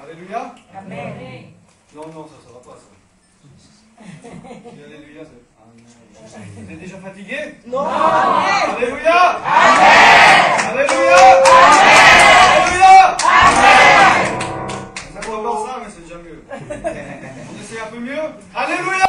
Alléluia. Amen. Non, non, ça ne va pas, ça. Alléluia, c'est... Vous êtes déjà fatigué? Non. Alléluia. Amen. Alléluia. Alléluia. Ça va encore ça, mais c'est déjà mieux. On essaie un peu mieux. Alléluia.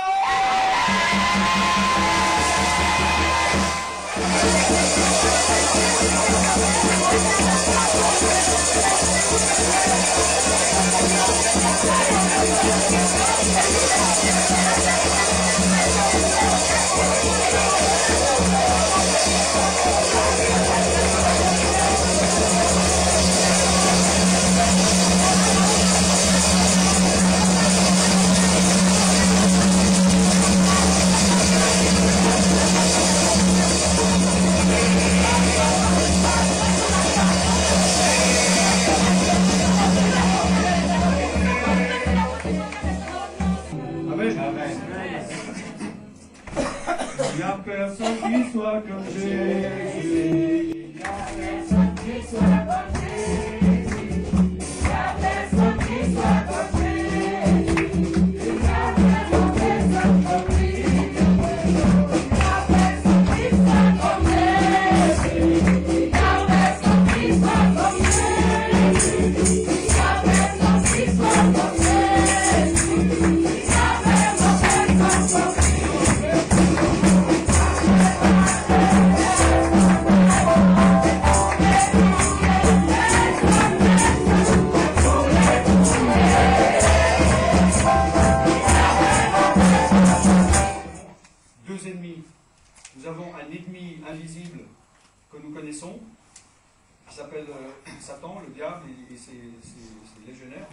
Il n'y a personne qui soit comme Jésus. Il n'y a personne qui soit comme Jésus. Il n'y a personne qui soit comme Jésus. Il n'y a personne qui soit comme lui. Il n'y a personne qui soit comme Jésus. Il n'y a personne qui soit comme Jésus. Il n'y a personne qui soit comme Jésus. Il n'y a personne qui soit comme lui. Deux ennemis. Nous avons un ennemi invisible que nous connaissons, qui s'appelle Satan, le diable et ses légionnaires.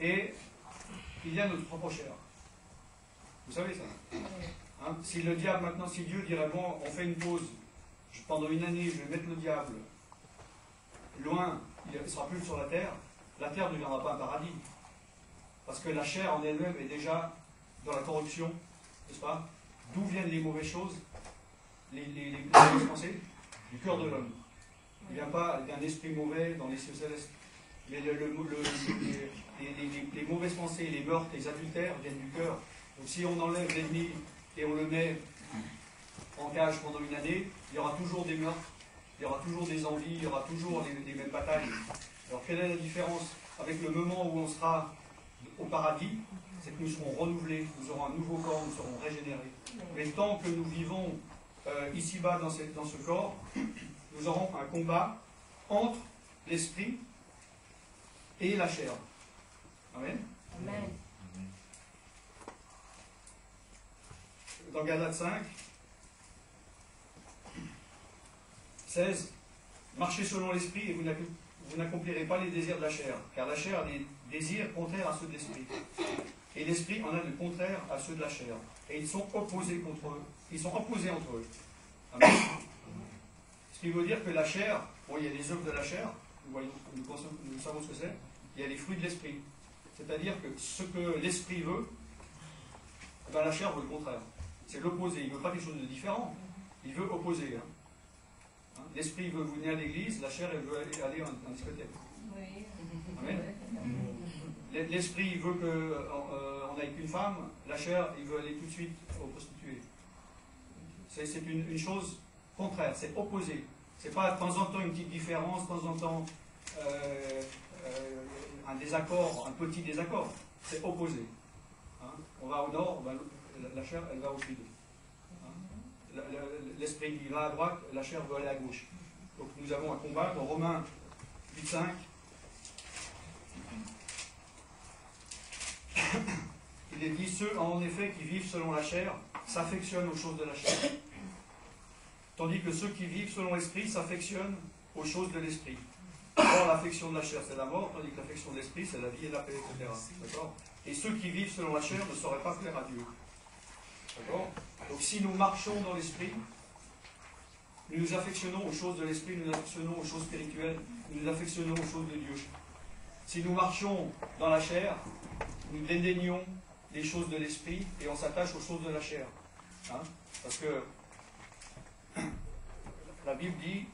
Et il y a notre propre chair. Vous savez ça, hein? Si le diable maintenant, si Dieu dirait bon, on fait une pause, pendant une année, je vais mettre le diable loin, il ne sera plus sur la terre ne deviendra pas un paradis. Parce que la chair en elle-même est déjà dans la corruption, n'est-ce pas? D'où viennent les mauvaises choses, les mauvaises pensées? Du cœur de l'homme. Il ne vient pas d'un esprit mauvais dans les cieux célestes. Mais les mauvaises pensées, les meurtres, les adultères viennent du cœur. Donc si on enlève l'ennemi et on le met en cage pendant une année, il y aura toujours des meurtres, il y aura toujours des envies, il y aura toujours les mêmes batailles. Alors quelle est la différence avec le moment où on sera au paradis? C'est que nous serons renouvelés, nous aurons un nouveau corps, nous serons régénérés. Mais tant que nous vivons ici-bas dans ce corps, nous aurons un combat entre l'esprit et la chair. Amen. Amen. Dans Galates 5, 16, marchez selon l'esprit et vous n'accomplirez pas les désirs de la chair, car la chair a des désirs contraires à ceux de l'esprit. Et l'esprit en a de contraires à ceux de la chair. Et ils sont opposés contre eux. Ils sont opposés entre eux. Amen. Ce qui veut dire que la chair, bon, il y a les œuvres de la chair, nous savons ce que c'est, il y a les fruits de l'esprit. C'est-à-dire que ce que l'esprit veut, ben la chair veut le contraire. C'est l'opposé. Il ne veut pas quelque chose de différent. Il veut opposer. Hein. L'esprit veut vous venir à l'église, la chair elle veut aller en discothèque. Oui. Amen. L'esprit veut qu'on n'aille qu'une femme, la chair il veut aller tout de suite aux prostituées. C'est une chose contraire, c'est opposé. C'est pas de temps en temps une petite différence, de temps en temps un désaccord, un petit désaccord. C'est opposé. Hein. On va au nord, ben, la chair elle va au sud. Hein. L'esprit il va à droite, la chair veut aller à gauche. Donc nous avons un combat dans Romains 8.5. Il est dit, ceux en effet qui vivent selon la chair s'affectionnent aux choses de la chair. Tandis que ceux qui vivent selon l'esprit s'affectionnent aux choses de l'esprit. Or, l'affection de la chair, c'est la mort, tandis que l'affection de l'esprit, c'est la vie et la paix, etc. D'accord? Et ceux qui vivent selon la chair ne sauraient pas plaire à Dieu. D'accord? Donc, si nous marchons dans l'esprit, nous nous affectionnons aux choses de l'esprit, nous nous affectionnons aux choses spirituelles, nous nous affectionnons aux choses de Dieu. Si nous marchons dans la chair, nous dédaignons les choses de l'esprit et on s'attache aux choses de la chair. Hein? Parce que la Bible dit,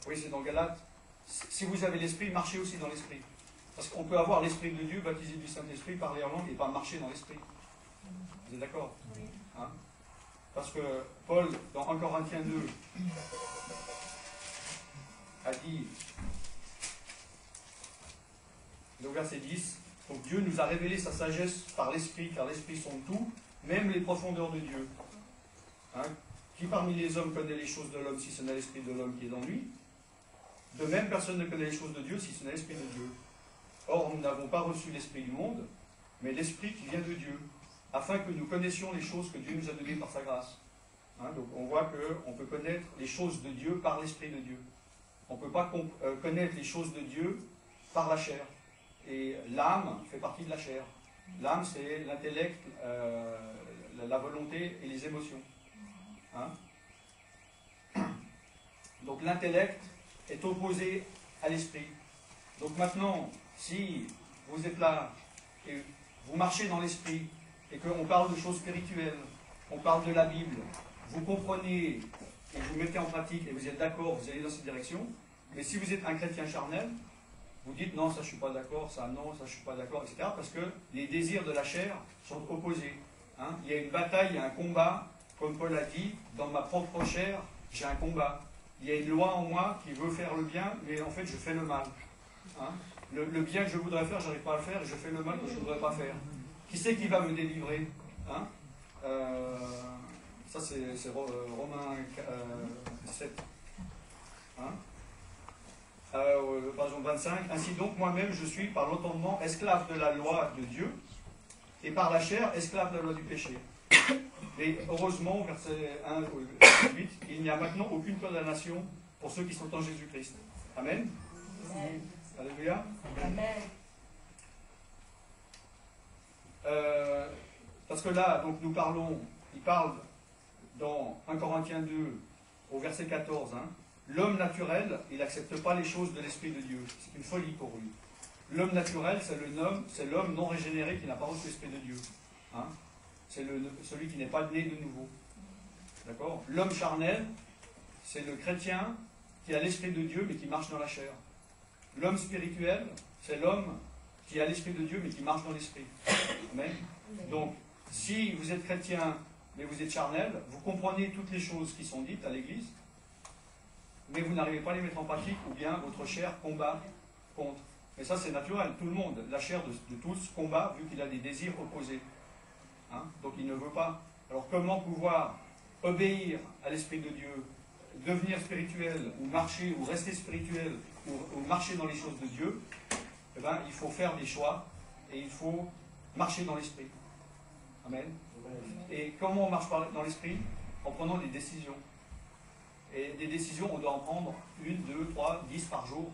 oui c'est dans Galates, si vous avez l'esprit, marchez aussi dans l'esprit. Parce qu'on peut avoir l'esprit de Dieu, baptisé du Saint-Esprit, parler en langue et pas marcher dans l'esprit. Vous êtes d'accord? Oui. Hein? Parce que Paul, dans 1 Corinthiens 2, a dit, le verset 10, donc Dieu nous a révélé sa sagesse par l'esprit, car l'esprit sonde tout, même les profondeurs de Dieu. Hein? Qui parmi les hommes connaît les choses de l'homme si ce n'est l'esprit de l'homme qui est dans lui? De même, personne ne connaît les choses de Dieu si ce n'est l'esprit de Dieu. Or, nous n'avons pas reçu l'esprit du monde, mais l'esprit qui vient de Dieu, afin que nous connaissions les choses que Dieu nous a données par sa grâce. Hein? Donc on voit qu'on peut connaître les choses de Dieu par l'esprit de Dieu. On ne peut pas connaître les choses de Dieu par la chair. Et l'âme fait partie de la chair. L'âme, c'est l'intellect, la volonté et les émotions. Hein? Donc l'intellect est opposé à l'esprit. Donc maintenant, si vous êtes là et vous marchez dans l'esprit et qu'on parle de choses spirituelles, on parle de la Bible, vous comprenez et vous mettez en pratique et vous êtes d'accord, vous allez dans cette direction. Mais si vous êtes un chrétien charnel, vous dites non, ça je ne suis pas d'accord, ça non, ça je ne suis pas d'accord, etc. Parce que les désirs de la chair sont opposés. Hein? Il y a une bataille, il y a un combat, comme Paul a dit, dans ma propre chair, j'ai un combat. Il y a une loi en moi qui veut faire le bien, mais en fait je fais le mal. Hein? Le bien que je voudrais faire, je n'arrive pas à le faire, et je fais le mal que je ne voudrais pas faire. Qui c'est qui va me délivrer? Hein? Ça c'est Romains 7. Hein? Par exemple 25, ainsi donc moi-même je suis par l'entendement esclave de la loi de Dieu et par la chair esclave de la loi du péché. Et heureusement, verset 1 au 8, il n'y a maintenant aucune condamnation pour ceux qui sont en Jésus-Christ. Amen. Amen. Alléluia. Amen. Parce que là, donc nous parlons, il parle dans 1 Corinthiens 2 au verset 14, hein, l'homme naturel, il n'accepte pas les choses de l'Esprit de Dieu. C'est une folie pour lui. L'homme naturel, c'est l'homme non régénéré qui n'a pas reçu l'Esprit de Dieu. Hein? C'est celui qui n'est pas né de nouveau. D'accord? L'homme charnel, c'est le chrétien qui a l'Esprit de Dieu mais qui marche dans la chair. L'homme spirituel, c'est l'homme qui a l'Esprit de Dieu mais qui marche dans l'Esprit. Amen. Donc, si vous êtes chrétien mais vous êtes charnel, vous comprenez toutes les choses qui sont dites à l'Église, mais vous n'arrivez pas à les mettre en pratique, ou bien votre chair combat contre. Mais ça c'est naturel, tout le monde, la chair de tous combat vu qu'il a des désirs opposés. Hein? Donc il ne veut pas. Alors comment pouvoir obéir à l'Esprit de Dieu, devenir spirituel, ou marcher, ou rester spirituel, ou marcher dans les choses de Dieu? Eh bien, il faut faire des choix, et il faut marcher dans l'Esprit. Amen. Et comment on marche dans l'Esprit? En prenant des décisions. Et des décisions, on doit en prendre 1, 2, 3, 10 par jour.